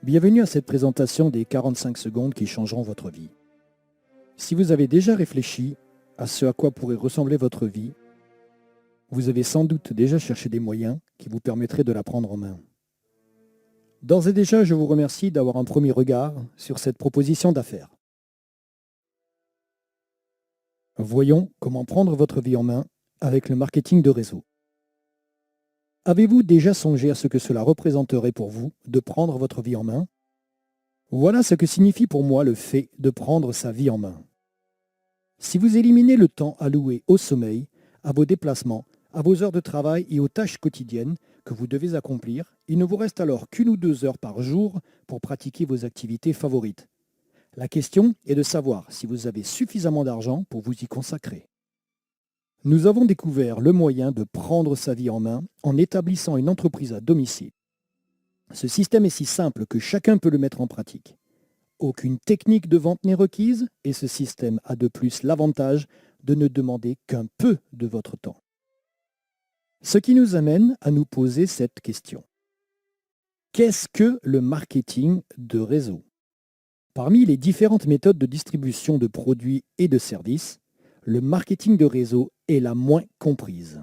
Bienvenue à cette présentation des 45 secondes qui changeront votre vie. Si vous avez déjà réfléchi à ce à quoi pourrait ressembler votre vie, vous avez sans doute déjà cherché des moyens qui vous permettraient de la prendre en main. D'ores et déjà, je vous remercie d'avoir un premier regard sur cette proposition d'affaires. Voyons comment prendre votre vie en main avec le marketing de réseau. Avez-vous déjà songé à ce que cela représenterait pour vous de prendre votre vie en main? Voilà ce que signifie pour moi le fait de prendre sa vie en main. Si vous éliminez le temps alloué au sommeil, à vos déplacements, à vos heures de travail et aux tâches quotidiennes que vous devez accomplir, il ne vous reste alors qu'1 ou 2 heures par jour pour pratiquer vos activités favorites. La question est de savoir si vous avez suffisamment d'argent pour vous y consacrer. Nous avons découvert le moyen de prendre sa vie en main en établissant une entreprise à domicile. Ce système est si simple que chacun peut le mettre en pratique. Aucune technique de vente n'est requise et ce système a de plus l'avantage de ne demander qu'un peu de votre temps. Ce qui nous amène à nous poser cette question. Qu'est-ce que le marketing de réseau? Parmi les différentes méthodes de distribution de produits et de services, le marketing de réseau est la moins comprise.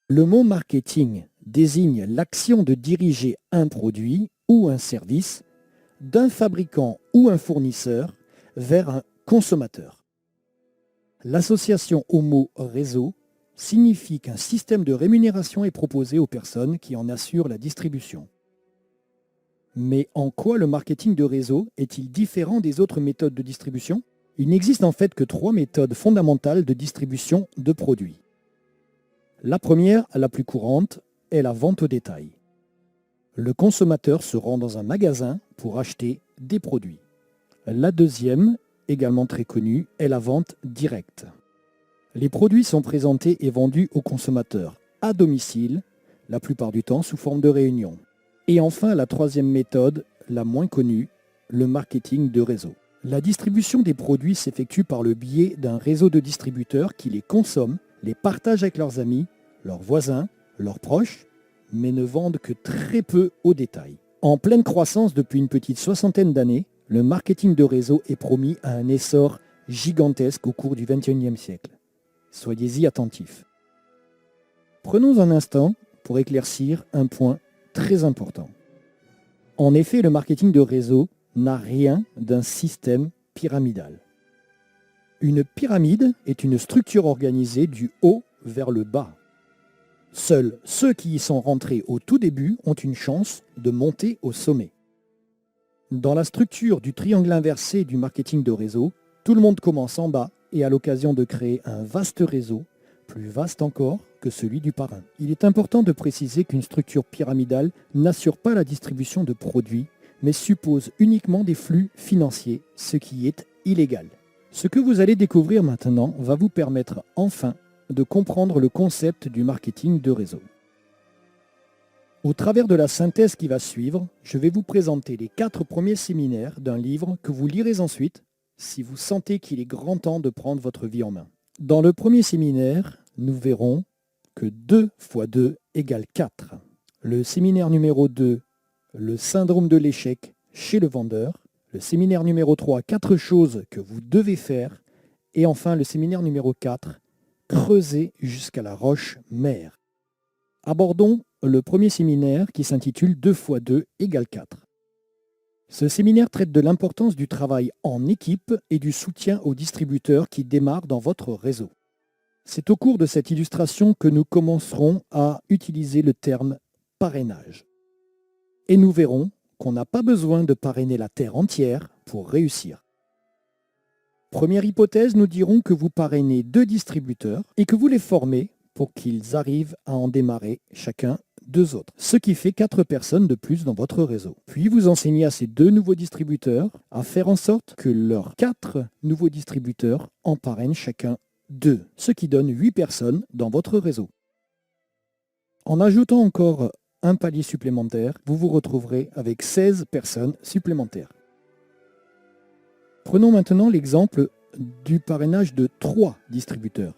Le mot marketing désigne l'action de diriger un produit ou un service d'un fabricant ou un fournisseur vers un consommateur. L'association au mot réseau signifie qu'un système de rémunération est proposé aux personnes qui en assurent la distribution. Mais en quoi le marketing de réseau est-il différent des autres méthodes de distribution? Il n'existe en fait que 3 méthodes fondamentales de distribution de produits. La première, la plus courante, est la vente au détail. Le consommateur se rend dans un magasin pour acheter des produits. La deuxième, également très connue, est la vente directe. Les produits sont présentés et vendus au consommateur à domicile, la plupart du temps sous forme de réunion. Et enfin, la troisième méthode, la moins connue, le marketing de réseau. La distribution des produits s'effectue par le biais d'un réseau de distributeurs qui les consomment, les partagent avec leurs amis, leurs voisins, leurs proches, mais ne vendent que très peu au détail. En pleine croissance depuis une petite 60aine d'années, le marketing de réseau est promis à un essor gigantesque au cours du XXIe siècle. Soyez-y attentifs. Prenons un instant pour éclaircir un point très important. En effet, le marketing de réseau n'a rien d'un système pyramidal. Une pyramide est une structure organisée du haut vers le bas. Seuls ceux qui y sont rentrés au tout début ont une chance de monter au sommet. Dans la structure du triangle inversé du marketing de réseau, tout le monde commence en bas et a l'occasion de créer un vaste réseau, plus vaste encore que celui du parrain. Il est important de préciser qu'une structure pyramidale n'assure pas la distribution de produits, mais suppose uniquement des flux financiers, ce qui est illégal. Ce que vous allez découvrir maintenant va vous permettre enfin de comprendre le concept du marketing de réseau. Au travers de la synthèse qui va suivre, je vais vous présenter les 4 premiers séminaires d'un livre que vous lirez ensuite si vous sentez qu'il est grand temps de prendre votre vie en main. Dans le premier séminaire, nous verrons que 2 × 2 = 4. Le séminaire numéro 2, le syndrome de l'échec chez le vendeur. Le séminaire numéro 3, 4 choses que vous devez faire. Et enfin, le séminaire numéro 4, creuser jusqu'à la roche mère. Abordons le premier séminaire qui s'intitule 2 × 2 = 4. Ce séminaire traite de l'importance du travail en équipe et du soutien aux distributeurs qui démarrent dans votre réseau. C'est au cours de cette illustration que nous commencerons à utiliser le terme parrainage. Et nous verrons qu'on n'a pas besoin de parrainer la terre entière pour réussir. Première hypothèse, nous dirons que vous parrainez 2 distributeurs et que vous les formez pour qu'ils arrivent à en démarrer chacun 2 autres, ce qui fait 4 personnes de plus dans votre réseau. Puis vous enseignez à ces 2 nouveaux distributeurs à faire en sorte que leurs 4 nouveaux distributeurs en parrainent chacun 2, ce qui donne 8 personnes dans votre réseau. En ajoutant encore un palier supplémentaire, vous vous retrouverez avec 16 personnes supplémentaires. Prenons maintenant l'exemple du parrainage de 3 distributeurs.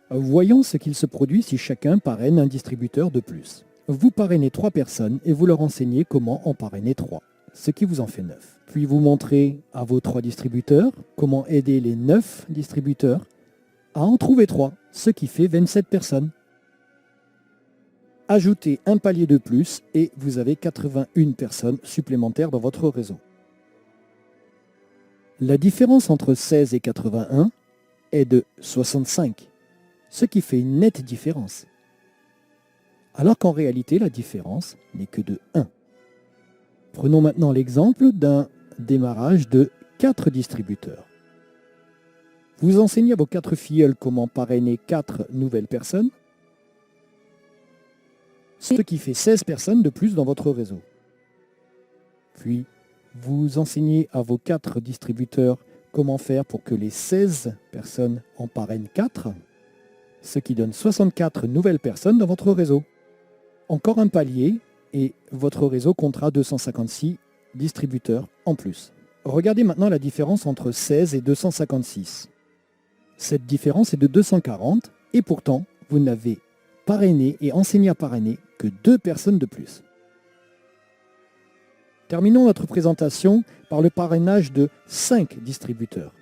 Voyons ce qu'il se produit si chacun parraine un distributeur de plus. Vous parrainez 3 personnes et vous leur enseignez comment en parrainer 3. ce qui vous en fait 9. Puis vous montrez à vos 3 distributeurs comment aider les 9 distributeurs à en trouver 3, ce qui fait 27 personnes. Ajoutez un palier de plus et vous avez 81 personnes supplémentaires dans votre réseau. La différence entre 16 et 81 est de 65, ce qui fait une nette différence. Alors qu'en réalité, la différence n'est que de 1. Prenons maintenant l'exemple d'un démarrage de 4 distributeurs. Vous enseignez à vos 4 filleuls comment parrainer 4 nouvelles personnes, ce qui fait 16 personnes de plus dans votre réseau. Puis, vous enseignez à vos 4 distributeurs comment faire pour que les 16 personnes en parrainent 4, ce qui donne 64 nouvelles personnes dans votre réseau. Encore un palier et votre réseau comptera 256 distributeurs en plus. Regardez maintenant la différence entre 16 et 256. Cette différence est de 240 et pourtant, vous n'avez parrainé et enseigné à parrainer que 2 personnes de plus. Terminons notre présentation par le parrainage de 5 distributeurs.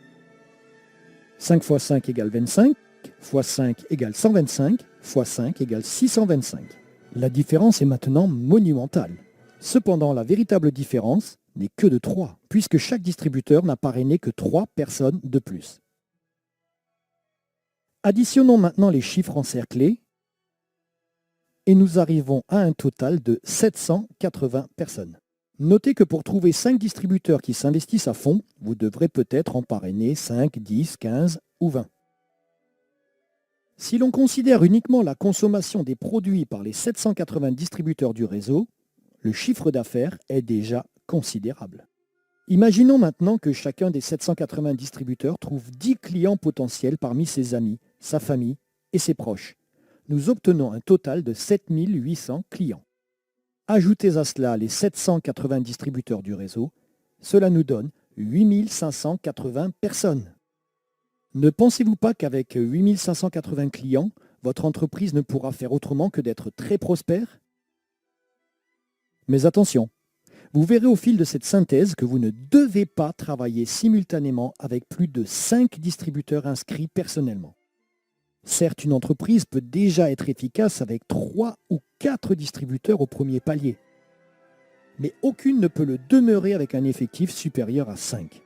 5 x 5 égale 25, x 5 égale 125, x 5 égale 625. La différence est maintenant monumentale. Cependant, la véritable différence n'est que de 3, puisque chaque distributeur n'a parrainé que 3 personnes de plus. Additionnons maintenant les chiffres encerclés et nous arrivons à un total de 780 personnes. Notez que pour trouver 5 distributeurs qui s'investissent à fond, vous devrez peut-être en parrainer 5, 10, 15 ou 20. Si l'on considère uniquement la consommation des produits par les 780 distributeurs du réseau, le chiffre d'affaires est déjà considérable. Imaginons maintenant que chacun des 780 distributeurs trouve 10 clients potentiels parmi ses amis, sa famille et ses proches. Nous obtenons un total de 7800 clients. Ajoutez à cela les 780 distributeurs du réseau, cela nous donne 8580 personnes. Ne pensez-vous pas qu'avec 8580 clients, votre entreprise ne pourra faire autrement que d'être très prospère? Mais attention, vous verrez au fil de cette synthèse que vous ne devez pas travailler simultanément avec plus de 5 distributeurs inscrits personnellement. Certes, une entreprise peut déjà être efficace avec 3 ou 4 distributeurs au premier palier, mais aucune ne peut le demeurer avec un effectif supérieur à 5.